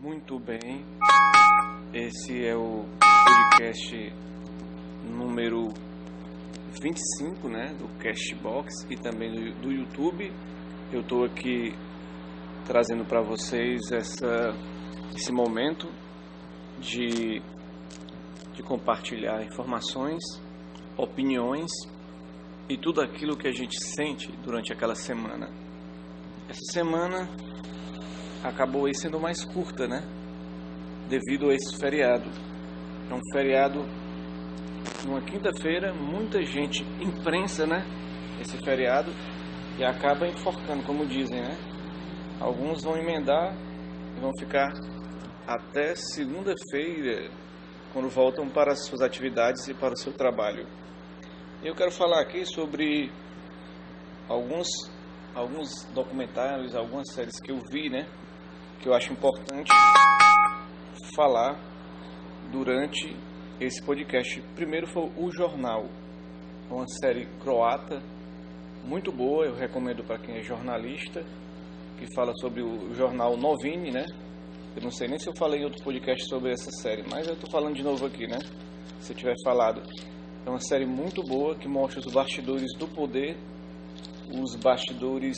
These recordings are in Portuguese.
Muito bem, esse é o podcast número 25, né, do Castbox e também do YouTube. Eu estou aqui trazendo para vocês esse momento de compartilhar informações, opiniões e tudo aquilo que a gente sente durante aquela semana. Essa semana acabou aí sendo mais curta, né? Devido a esse feriado. É um feriado numa quinta-feira, muita gente imprensa, né? Esse feriado e acaba enforcando, como dizem, né? Alguns vão emendar e vão ficar até segunda-feira, quando voltam para as suas atividades e para o seu trabalho. Eu quero falar aqui sobre alguns documentários, algumas séries que eu vi, né? Que eu acho importante falar durante esse podcast. Primeiro foi O Jornal, uma série croata muito boa, eu recomendo para quem é jornalista, que fala sobre o jornal Novini, né? Eu não sei nem se eu falei em outro podcast sobre essa série, mas eu estou falando de novo aqui, né? Se eu tiver falado. É uma série muito boa que mostra os bastidores do poder, os bastidores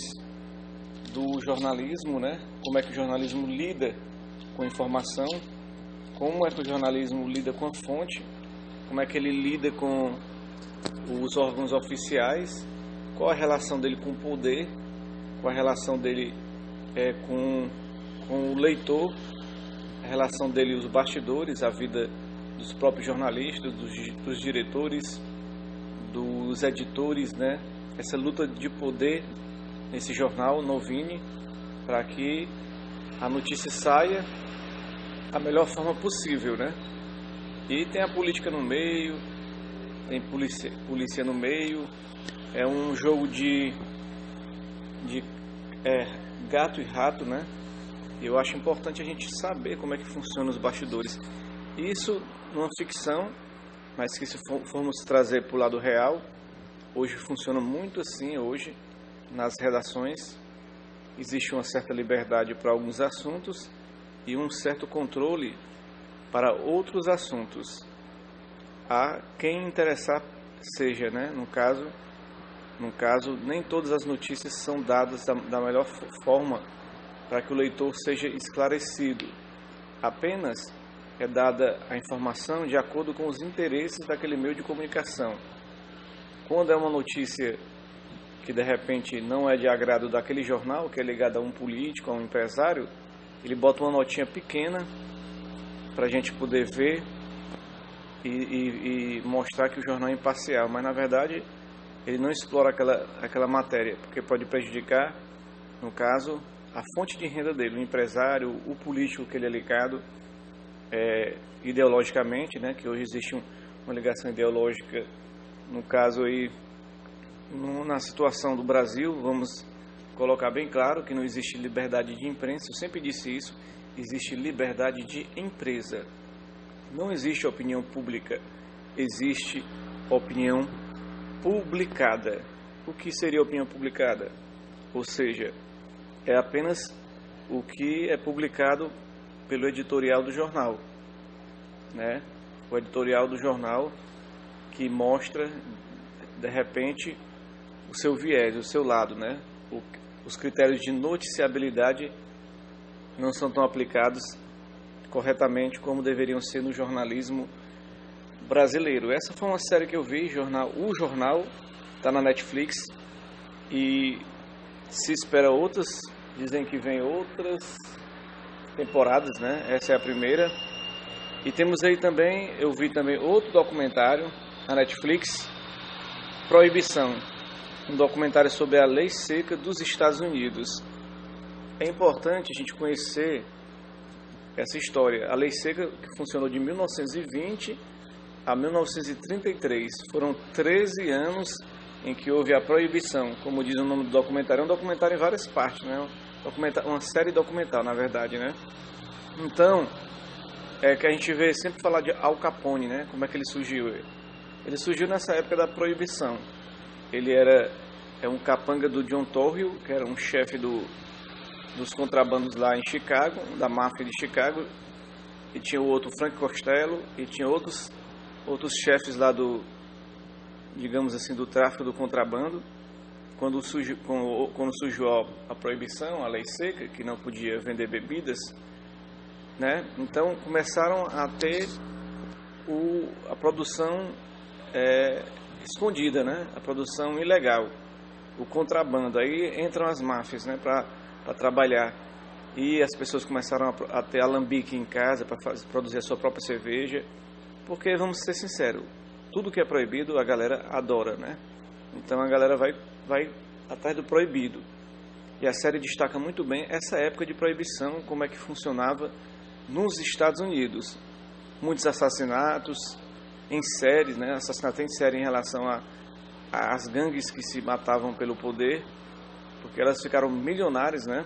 do jornalismo, né? Como é que o jornalismo lida com a informação, como é que o jornalismo lida com a fonte, como é que ele lida com os órgãos oficiais, qual a relação dele com o poder, qual a relação dele com o leitor, a relação dele, os bastidores, a vida dos próprios jornalistas, dos diretores, dos editores, né? Essa luta de poder nesse jornal Novini, para que a notícia saia da melhor forma possível, né? E tem a política no meio, tem polícia no meio, é um jogo de gato e rato, né? Eu acho importante a gente saber como é que funcionam os bastidores. Isso numa ficção, mas que se formos trazer para o lado real, hoje funciona muito assim, hoje, nas redações, existe uma certa liberdade para alguns assuntos e um certo controle para outros assuntos. A quem interessar seja, né? No caso, nem todas as notícias são dadas da melhor forma para que o leitor seja esclarecido. Apenas é dada a informação de acordo com os interesses daquele meio de comunicação. Quando é uma notícia que de repente não é de agrado daquele jornal, que é ligado a um político, a um empresário, ele bota uma notinha pequena para a gente poder ver e mostrar que o jornal é imparcial, mas na verdade ele não explora aquela matéria, porque pode prejudicar, no caso, a fonte de renda dele, o empresário, o político que ele é ligado ideologicamente, né, que hoje existe uma ligação ideológica, no caso aí, na situação do Brasil, vamos colocar bem claro que não existe liberdade de imprensa, eu sempre disse isso, existe liberdade de empresa. Não existe opinião pública, existe opinião publicada. O que seria opinião publicada? Ou seja, é apenas o que é publicado pelo editorial do jornal, né? O editorial do jornal que mostra, de repente, o seu viés, o seu lado, né? Os critérios de noticiabilidade não são tão aplicados corretamente como deveriam ser no jornalismo brasileiro. Essa foi uma série que eu vi, O Jornal, está na Netflix e se espera outras, dizem que vem outras temporadas, né? Essa é a primeira. E temos aí também, eu vi também outro documentário na Netflix, Proibição, um documentário sobre a lei seca dos Estados Unidos. É importante a gente conhecer essa história. A lei seca que funcionou de 1920 a 1933. Foram 13 anos em que houve a proibição, como diz o nome do documentário. É um documentário em várias partes, né? Uma série documental, na verdade, né? Então, é que a gente vê sempre falar de Al Capone, né? Como é que ele surgiu? Ele surgiu nessa época da proibição. Ele é um capanga do John Torrio, que era um chefe dos contrabandos lá em Chicago, da máfia de Chicago, e tinha o outro Frank Costello, e tinha outros chefes lá do, digamos assim, do tráfico do contrabando. Quando surgiu a proibição, a lei seca, que não podia vender bebidas, né? Então começaram a ter a produção escondida, né? A produção ilegal, o contrabando. Aí entram as máfias, né? Para trabalhar. E as pessoas começaram a ter alambique em casa para produzir a sua própria cerveja. Porque, vamos ser sinceros, tudo que é proibido a galera adora, né? Então a galera vai atrás do proibido. E a série destaca muito bem essa época de proibição, como é que funcionava nos Estados Unidos. Muitos assassinatos em séries, né? Assassinato em série em relação às gangues que se matavam pelo poder, porque elas ficaram milionárias, né?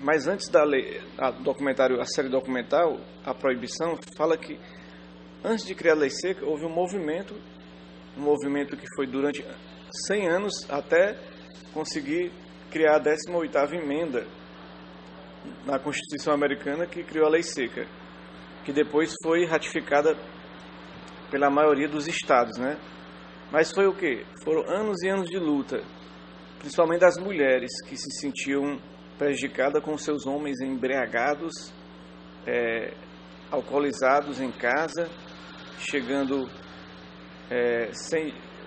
Mas antes da lei, a série documental, A Proibição, fala que antes de criar a lei seca, houve um movimento que foi durante 100 anos até conseguir criar a 18ª emenda na Constituição Americana, que criou a lei seca, que depois foi ratificada pela maioria dos estados, né? Mas foi o quê? Foram anos e anos de luta, principalmente das mulheres, que se sentiam prejudicadas com seus homens embriagados, alcoolizados em casa, chegando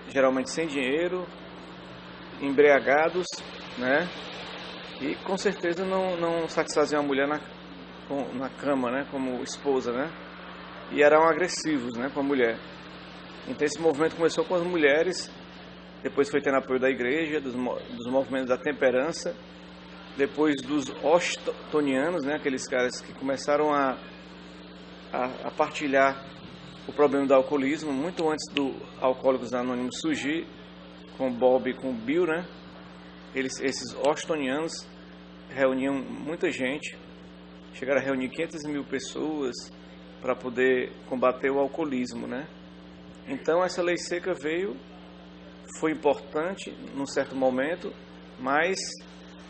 geralmente sem dinheiro, embriagados, né? E com certeza não satisfaziam a mulher na cama, né? Como esposa, né? E eram agressivos, né? Com a mulher. Então esse movimento começou com as mulheres, depois foi tendo apoio da igreja, dos movimentos da temperança, depois dos Ostonianos, né? Aqueles caras que começaram a partilhar o problema do alcoolismo, muito antes do Alcoólicos Anônimos surgir, com Bob e com Bill, né? Esses Ostonianos reuniam muita gente, chegaram a reunir 500 mil pessoas para poder combater o alcoolismo, né? Então essa lei seca foi importante num certo momento, mas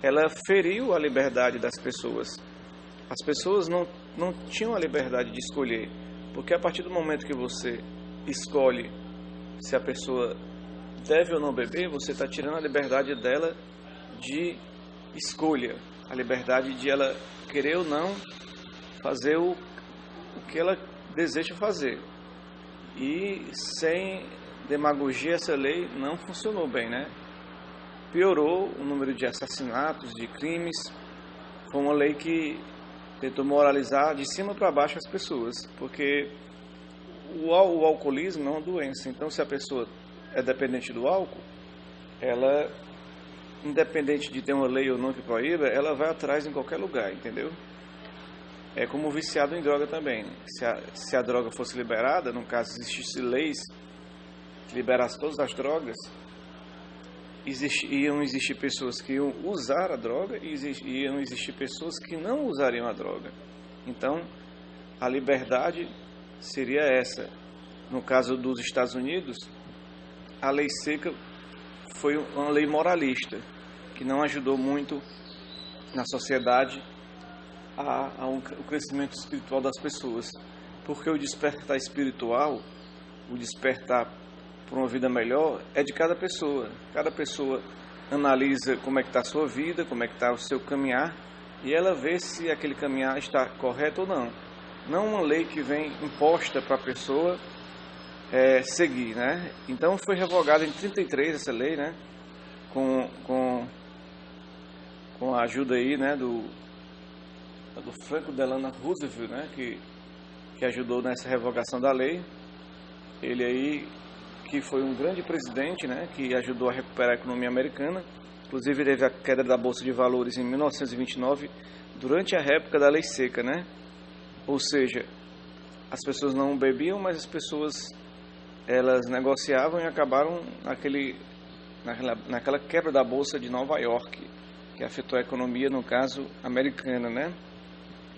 ela feriu a liberdade das pessoas. As pessoas não tinham a liberdade de escolher, porque a partir do momento que você escolhe se a pessoa deve ou não beber, você está tirando a liberdade dela de escolha, a liberdade de ela querer ou não fazer o que ela deseja fazer. E sem demagogia, essa lei não funcionou bem, né? Piorou o número de assassinatos, de crimes. Foi uma lei que tentou moralizar de cima para baixo as pessoas, porque o alcoolismo é uma doença. Então, se a pessoa é dependente do álcool, ela, independente de ter uma lei ou não que proíba, ela vai atrás em qualquer lugar, entendeu? É como o viciado em droga também. Se a droga fosse liberada, no caso, existisse leis que liberassem todas as drogas, iam existir pessoas que iam usar a droga e iam existir pessoas que não usariam a droga. Então, a liberdade seria essa. No caso dos Estados Unidos, a lei seca foi uma lei moralista, que não ajudou muito na sociedade o crescimento espiritual das pessoas. Porque o despertar espiritual, o despertar por uma vida melhor, é de cada pessoa. Cada pessoa analisa como é que está a sua vida, como é que está o seu caminhar, e ela vê se aquele caminhar está correto ou não. Não uma lei que vem imposta para a pessoa seguir, né? Então foi revogada em 33 essa lei, né? Com a ajuda aí, né? Do Franklin Delano Roosevelt, né? Que ajudou nessa revogação da lei. Ele aí que foi um grande presidente, né? Que ajudou a recuperar a economia americana. Inclusive teve a queda da Bolsa de Valores em 1929, durante a época da lei seca, né? Ou seja, as pessoas não bebiam, mas as pessoas elas negociavam e acabaram naquela quebra da Bolsa de Nova York, que afetou a economia, no caso, americana, né?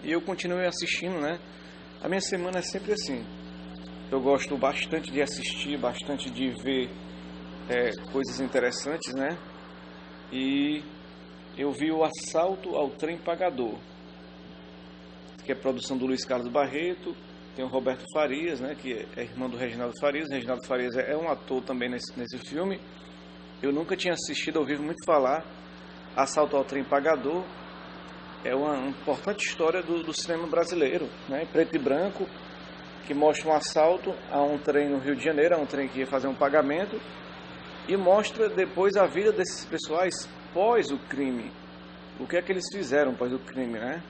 E eu continuei assistindo, né? A minha semana é sempre assim. Eu gosto bastante de assistir, bastante de ver coisas interessantes, né? E eu vi o Assalto ao Trem Pagador, que é produção do Luiz Carlos Barreto, tem o Roberto Farias, né, que é irmão do Reginaldo Farias. O Reginaldo Farias é um ator também nesse filme. Eu nunca tinha assistido, ouvi muito falar. Assalto ao Trem Pagador é uma importante história do cinema brasileiro, né, em preto e branco, que mostra um assalto a um trem no Rio de Janeiro, a um trem que ia fazer um pagamento, e mostra depois a vida desses pessoais pós o crime. O que é que eles fizeram pós o crime, né?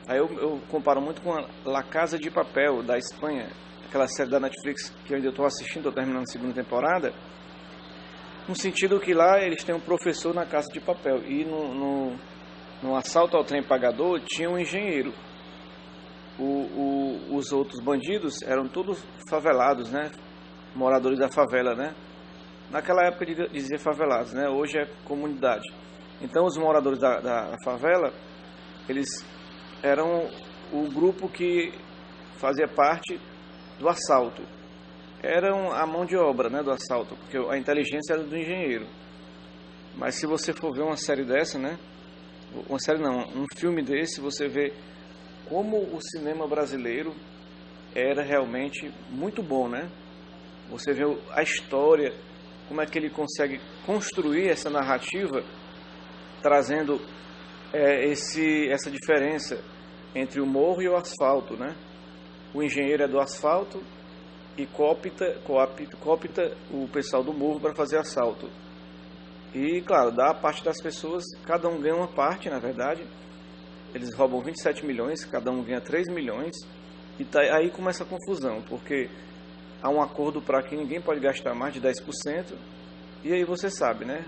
Aí eu comparo muito com a La Casa de Papel, da Espanha, aquela série da Netflix que eu ainda estou assistindo, estou terminando a segunda temporada, no sentido que lá eles têm um professor na Casa de Papel, e no Assalto ao Trem Pagador tinha um engenheiro. Os outros bandidos eram todos favelados, né? Moradores da favela, né? Naquela época dizia favelados, né? Hoje é comunidade. Então os moradores da favela, eles eram o grupo que fazia parte do assalto. Eram a mão de obra, né, do assalto, porque a inteligência era do engenheiro. Mas se você for ver uma série dessa, né? Uma série não, um filme desse, você vê como o cinema brasileiro era realmente muito bom, né? Você vê a história, como é que ele consegue construir essa narrativa, trazendo essa diferença entre o morro e o asfalto, né? O engenheiro é do asfalto e coopta o pessoal do morro para fazer assalto. E, claro, da parte das pessoas, cada um ganha uma parte, na verdade. Eles roubam 27 milhões, cada um ganha 3 milhões. E aí começa a confusão, porque há um acordo para que ninguém pode gastar mais de 10%. E aí você sabe, né?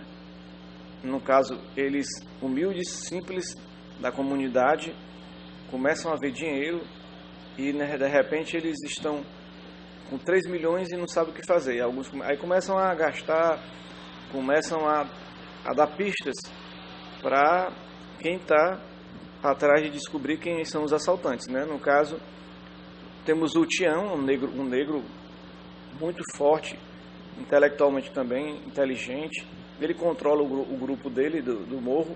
No caso, eles, humildes, simples, da comunidade, começam a ver dinheiro e, né, de repente eles estão com 3 milhões e não sabem o que fazer. Aí começam a gastar, começam a dar pistas para quem está atrás de descobrir quem são os assaltantes, né? No caso, temos o Tião, um negro muito forte, intelectualmente também, inteligente. Ele controla o grupo dele, do morro,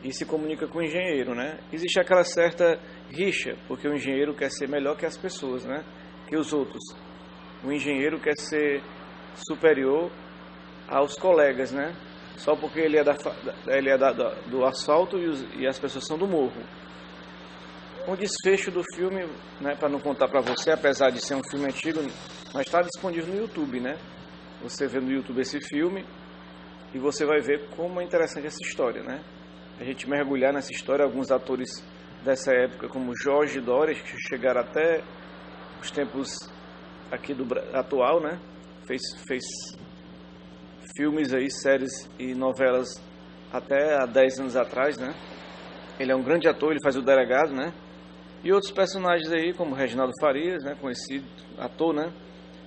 e se comunica com o engenheiro, né? Existe aquela certa rixa, porque o engenheiro quer ser melhor que as pessoas, né? Que os outros. O engenheiro quer ser superior aos colegas, né? Só porque ele é do asfalto e as pessoas são do morro. O desfecho do filme, né, para não contar para você, apesar de ser um filme antigo, mas está disponível no YouTube, né? Você vê no YouTube esse filme e você vai ver como é interessante essa história, né? A gente mergulhar nessa história, alguns atores dessa época, como Jorge Dória, que chegaram até os tempos aqui atual, né? Fez filmes aí, séries e novelas até há 10 anos atrás, né? Ele é um grande ator, ele faz o delegado, né? E outros personagens aí, como Reginaldo Farias, né? Conhecido ator, né?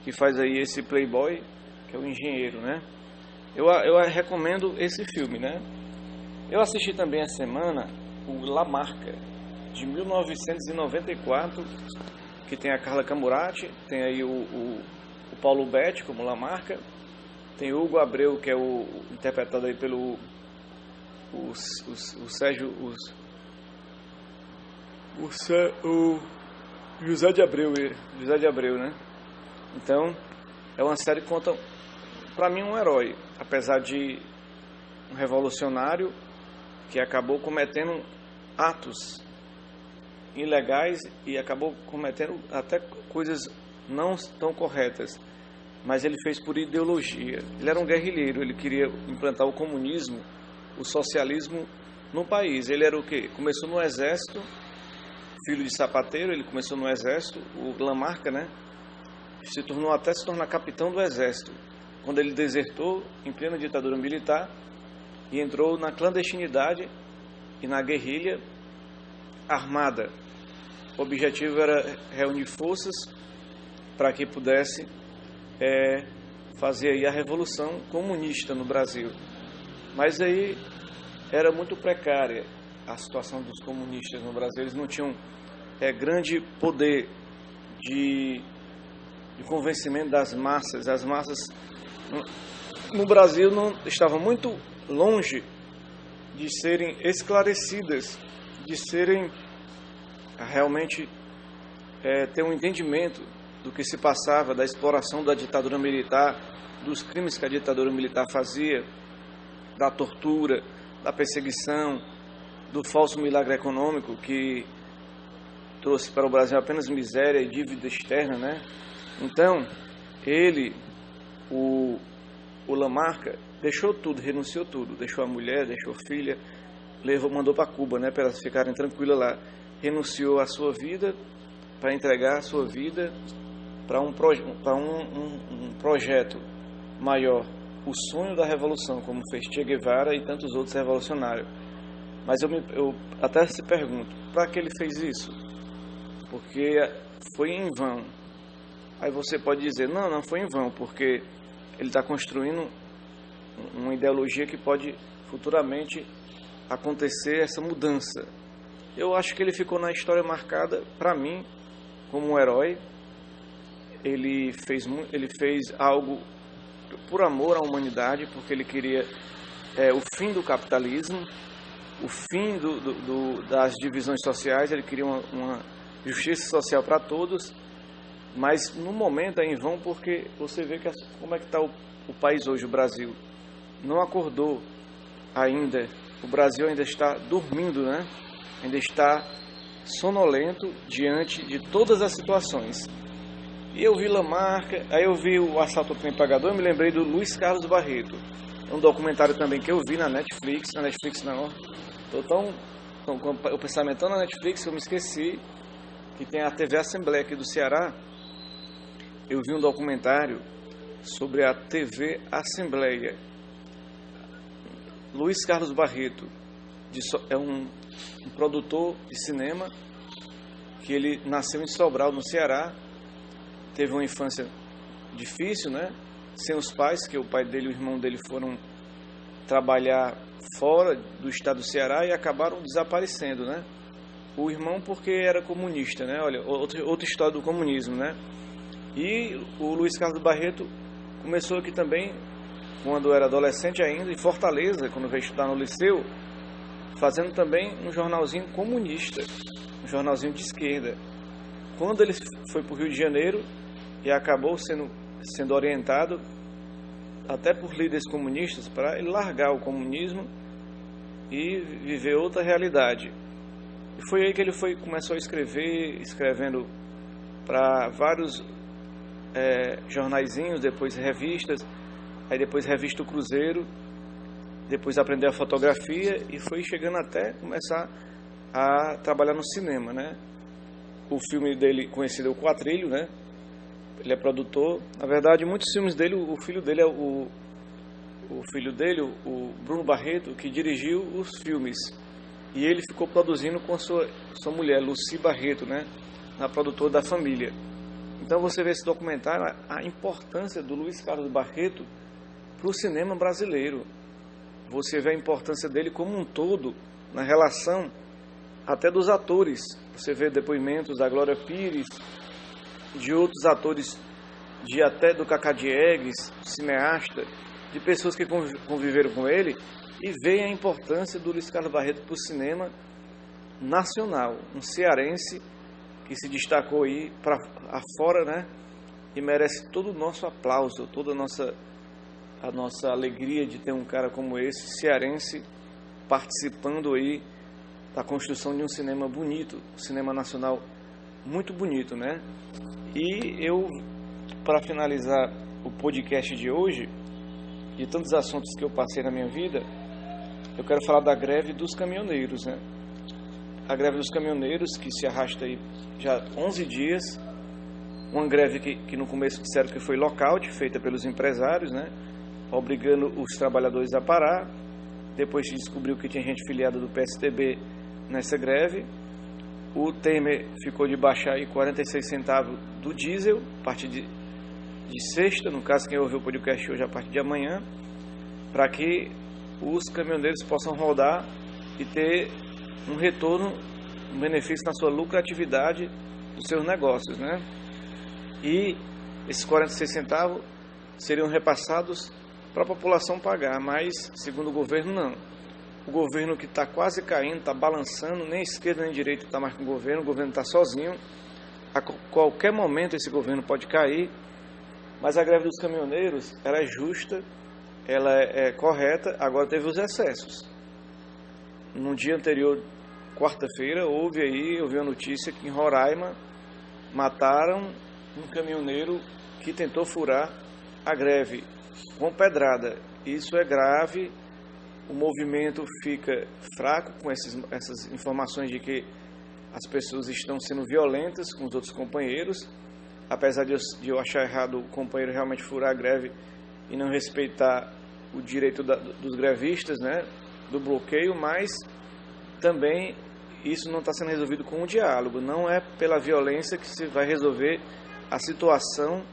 Que faz aí esse playboy, que é o engenheiro, né? Eu recomendo esse filme, né? Eu assisti também essa semana o La Marca, de 1994, que tem a Carla Camurati, tem aí o Paulo Betti como La Marca, tem o Hugo Abreu, que é interpretado aí pelo o José de Abreu, né? Então, é uma série que conta, para mim, um herói, apesar de um revolucionário que acabou cometendo atos ilegais e acabou cometendo até coisas não tão corretas, mas ele fez por ideologia. Ele era um guerrilheiro, ele queria implantar o comunismo, o socialismo no país. Ele era o quê? Começou no exército, filho de sapateiro, ele começou no exército, o Lamarca, né? Se tornar capitão do exército, quando ele desertou em plena ditadura militar e entrou na clandestinidade e na guerrilha armada. O objetivo era reunir forças para que pudesse fazer aí a revolução comunista no Brasil. Mas aí era muito precária a situação dos comunistas no Brasil. Eles não tinham grande poder de convencimento das massas. As massas no Brasil não estavam muito longe de serem esclarecidas, de serem realmente ter um entendimento do que se passava, da exploração da ditadura militar, dos crimes que a ditadura militar fazia, da tortura, da perseguição, do falso milagre econômico que trouxe para o Brasil apenas miséria e dívida externa, né? Então, ele, o Lamarca, deixou tudo, renunciou tudo, deixou a mulher, deixou a filha, mandou para Cuba, né, para elas ficarem tranquilas lá. Renunciou à sua vida para entregar a sua vida para um projeto maior, o sonho da revolução, como fez Che Guevara e tantos outros revolucionários. Mas eu até se pergunto, para que ele fez isso? Porque foi em vão. Aí você pode dizer, não foi em vão, porque ele está construindo uma ideologia que pode futuramente acontecer essa mudança. Eu acho que ele ficou na história marcada, para mim, como um herói. Ele fez algo por amor à humanidade, porque ele queria o fim do capitalismo, o fim das divisões sociais. Ele queria uma justiça social para todos, mas no momento é em vão, porque você vê como é que está o país hoje, o Brasil. Não acordou ainda, o Brasil ainda está dormindo, né? Ainda está sonolento diante de todas as situações. E eu vi Lamarca, aí eu vi o Assalto ao Trem Pagador, eu me lembrei do Luiz Carlos Barreto. É um documentário também que eu vi na Netflix não, estou tão com o pensamento tão na Netflix que eu me esqueci que tem a TV Assembleia aqui do Ceará. Eu vi um documentário sobre a TV Assembleia. Luiz Carlos Barreto é um produtor de cinema que ele nasceu em Sobral, no Ceará. Teve uma infância difícil, né? Sem os pais, que o pai dele e o irmão dele foram trabalhar fora do estado do Ceará e acabaram desaparecendo, né? O irmão porque era comunista, né? Olha, outra história do comunismo, né? E o Luiz Carlos Barreto começou aqui também, quando era adolescente ainda, em Fortaleza, quando veio estudar no liceu, fazendo também um jornalzinho comunista, um jornalzinho de esquerda. Quando ele foi para o Rio de Janeiro e acabou sendo orientado até por líderes comunistas para ele largar o comunismo e viver outra realidade. E foi aí que ele começou a escrevendo para vários jornaizinhos, depois revistas, aí depois revista O Cruzeiro, depois aprendeu a fotografia e foi chegando até começar a trabalhar no cinema, né? O filme dele conhecido é O Quatrilho, né? Ele é produtor. Na verdade, muitos filmes dele, o filho dele é o Bruno Barreto, que dirigiu os filmes. E ele ficou produzindo com sua mulher, Lucy Barreto, né? Na produtora da família. Então você vê esse documentário, a importância do Luiz Carlos Barreto para o cinema brasileiro. Você vê a importância dele como um todo, na relação até dos atores. Você vê depoimentos da Glória Pires, de outros atores, até do Cacá Diegues, cineasta, de pessoas que conviveram com ele, e vê a importância do Luiz Carlos Barreto para o cinema nacional. Um cearense que se destacou aí para afora, né? E merece todo o nosso aplauso, toda a nossa alegria de ter um cara como esse, cearense, participando aí da construção de um cinema bonito, um cinema nacional muito bonito, né? E eu, para finalizar o podcast de hoje, de tantos assuntos que eu passei na minha vida, eu quero falar da greve dos caminhoneiros, né? A greve dos caminhoneiros, que se arrasta aí já 11 dias, uma greve que no começo disseram que foi lockout, feita pelos empresários, né? Obrigando os trabalhadores a parar. Depois se descobriu que tinha gente filiada do PSDB nessa greve. O Temer ficou de baixar aí 46 centavos do diesel, a partir de sexta, no caso quem ouviu o podcast hoje, a partir de amanhã, para que os caminhoneiros possam rodar e ter um retorno, um benefício na sua lucratividade dos seus negócios, né? E esses 46 centavos seriam repassados para a população pagar, mas, segundo o governo, não. o governo que está quase caindo, está balançando, nem esquerda nem direita está mais com o governo está sozinho. A qualquer momento esse governo pode cair, mas a greve dos caminhoneiros, ela é justa, ela é correta. Agora teve os excessos. No dia anterior, quarta-feira, eu vi a notícia que em Roraima mataram um caminhoneiro que tentou furar a greve com pedrada. Isso é grave. O movimento fica fraco com essas informações de que as pessoas estão sendo violentas com os outros companheiros, apesar de eu achar errado o companheiro realmente furar a greve e não respeitar o direito dos grevistas, né, do bloqueio, mas também isso não está sendo resolvido com o diálogo. Não é pela violência que se vai resolver a situação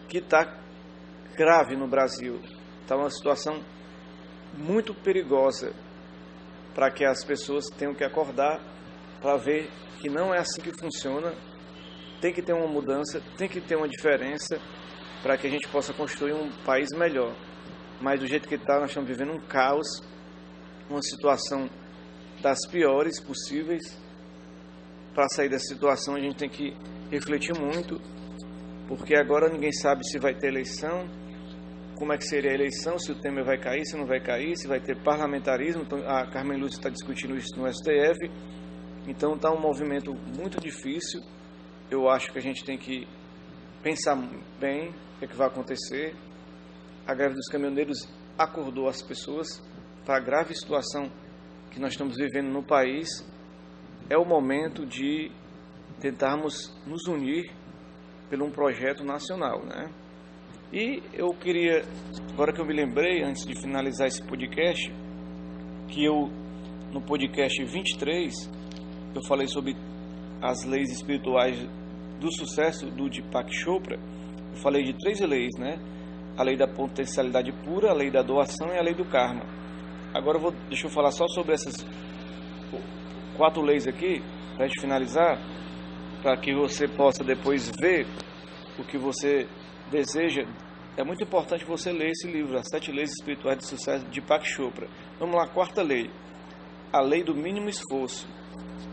que está grave no Brasil. Está uma situação muito perigosa para que as pessoas tenham que acordar para ver que não é assim que funciona. Tem que ter uma mudança, tem que ter uma diferença para que a gente possa construir um país melhor. Mas do jeito que está, nós estamos vivendo um caos, uma situação das piores possíveis. Para sair dessa situação, a gente tem que refletir muito, porque agora ninguém sabe se vai ter eleição, como é que seria a eleição, se o Temer vai cair, se não vai cair, se vai ter parlamentarismo. Então, a Carmen Lúcia está discutindo isso no STF. Então está um movimento muito difícil. Eu acho que a gente tem que pensar bem o que vai acontecer. A greve dos caminhoneiros acordou as pessoas para a grave situação que nós estamos vivendo no país. É o momento de tentarmos nos unir por um projeto nacional, né? E eu queria, agora que eu me lembrei, antes de finalizar esse podcast, que no podcast 23, eu falei sobre as leis espirituais do sucesso do Deepak Chopra. Eu falei de 3 leis, né? A lei da potencialidade pura, a lei da doação e a lei do karma. Agora deixa eu falar só sobre essas 4 leis aqui, para a gente finalizar, para que você possa depois ver o que você deseja. É muito importante você ler esse livro, As 7 Leis Espirituais do Sucesso, de Deepak Chopra. Vamos lá, 4ª lei, a lei do mínimo esforço.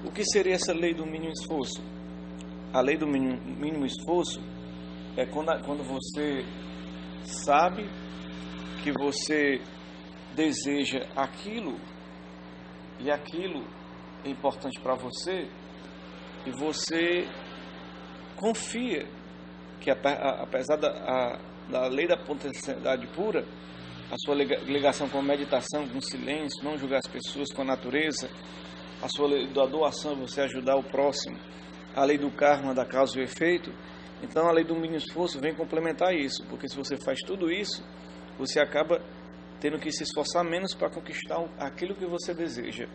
O que seria essa lei do mínimo esforço? A lei do mínimo esforço é quando você sabe que você deseja aquilo e aquilo é importante para você e você confia que apesar da lei da potencialidade pura, a sua ligação com a meditação, com o silêncio, não julgar as pessoas, com a natureza, a sua lei da doação, você ajudar o próximo, a lei do karma, da causa e o efeito. Então a lei do mínimo esforço vem complementar isso, porque se você faz tudo isso, você acaba tendo que se esforçar menos para conquistar aquilo que você deseja.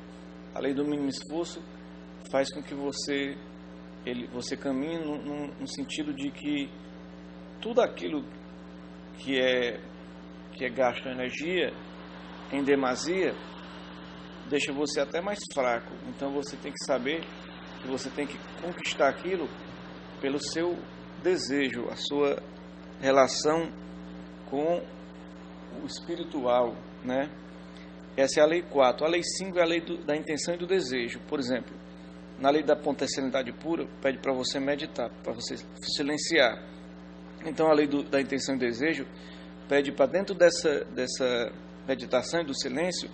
A lei do mínimo esforço faz com que você caminhe num sentido de que tudo aquilo que é gasto energia em demasia deixa você até mais fraco. Então você tem que saber que você tem que conquistar aquilo pelo seu desejo, a sua relação com o espiritual, né? Essa é a lei 4. A lei 5 é a lei da intenção e do desejo. Por exemplo, na lei da potencialidade pura, pede para você meditar, para você silenciar. Então a lei da intenção e do desejo pede para dentro dessa meditação e do silêncio,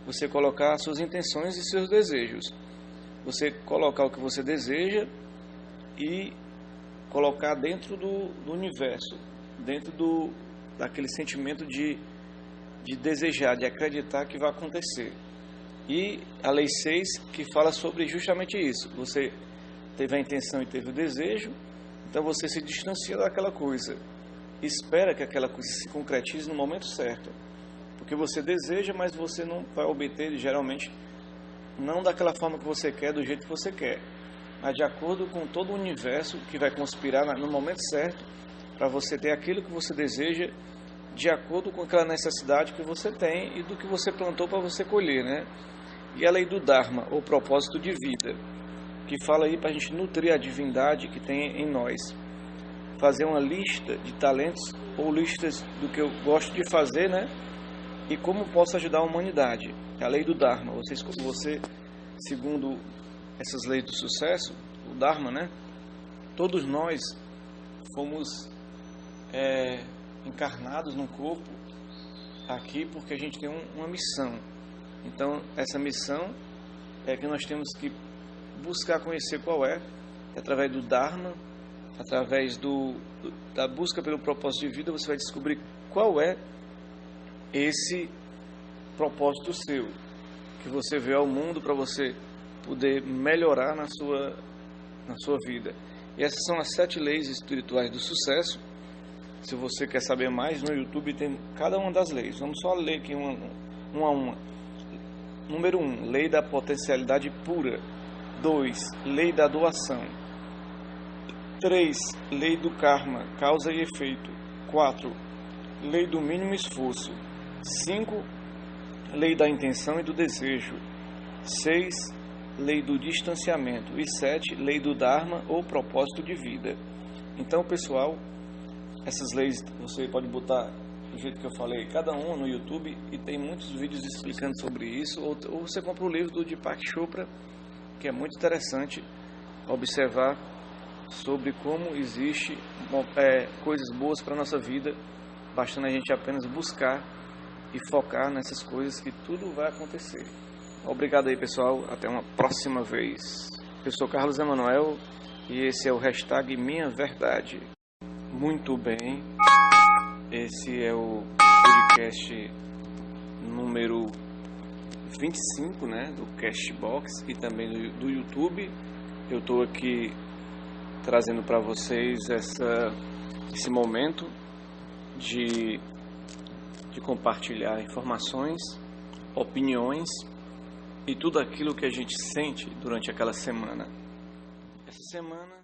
você colocar as suas intenções e seus desejos. Você colocar o que você deseja e colocar dentro do universo, dentro daquele sentimento de desejar, de acreditar que vai acontecer. E a lei 6 que fala sobre justamente isso. Você teve a intenção e teve o desejo, então você se distancia daquela coisa. Espera que aquela coisa se concretize no momento certo. Porque você deseja, mas você não vai obter, geralmente, não daquela forma que você quer, do jeito que você quer, mas de acordo com todo o universo que vai conspirar no momento certo para você ter aquilo que você deseja, de acordo com aquela necessidade que você tem e do que você plantou para você colher, né? E a lei do Dharma, ou propósito de vida, que fala aí para a gente nutrir a divindade que tem em nós. Fazer uma lista de talentos ou listas do que eu gosto de fazer, né? E como posso ajudar a humanidade? É a lei do Dharma. Você, segundo essas leis do sucesso, o Dharma, né? Todos nós fomos encarnados num corpo aqui porque a gente tem uma missão. Então, essa missão é que nós temos que buscar conhecer qual é, através do Dharma, através da busca pelo propósito de vida, você vai descobrir qual é esse propósito seu, que você veio ao mundo para você poder melhorar na sua vida. E essas são as 7 leis espirituais do sucesso. Se você quer saber mais, no YouTube tem cada uma das leis. Vamos só ler aqui uma a uma. Número 1, lei da potencialidade pura. 2, lei da doação. 3, lei do karma, causa e efeito. 4, lei do mínimo esforço. 5, lei da intenção e do desejo. 6, lei do distanciamento. E 7, lei do Dharma ou propósito de vida. Então, pessoal, essas leis você pode botar do jeito que eu falei, cada um no YouTube, e tem muitos vídeos explicando sobre isso, ou você compra o livro do Deepak Chopra, que é muito interessante observar sobre como existe coisas boas para a nossa vida, bastando a gente apenas buscar e focar nessas coisas que tudo vai acontecer. Obrigado aí, pessoal, até uma próxima vez. Eu sou Carlos Emanuel e esse é o hashtag Minha Verdade. Muito bem, esse é o podcast número 25, né, do Cashbox e também do YouTube. Eu estou aqui trazendo para vocês esse momento de compartilhar informações, opiniões e tudo aquilo que a gente sente durante aquela semana. Essa semana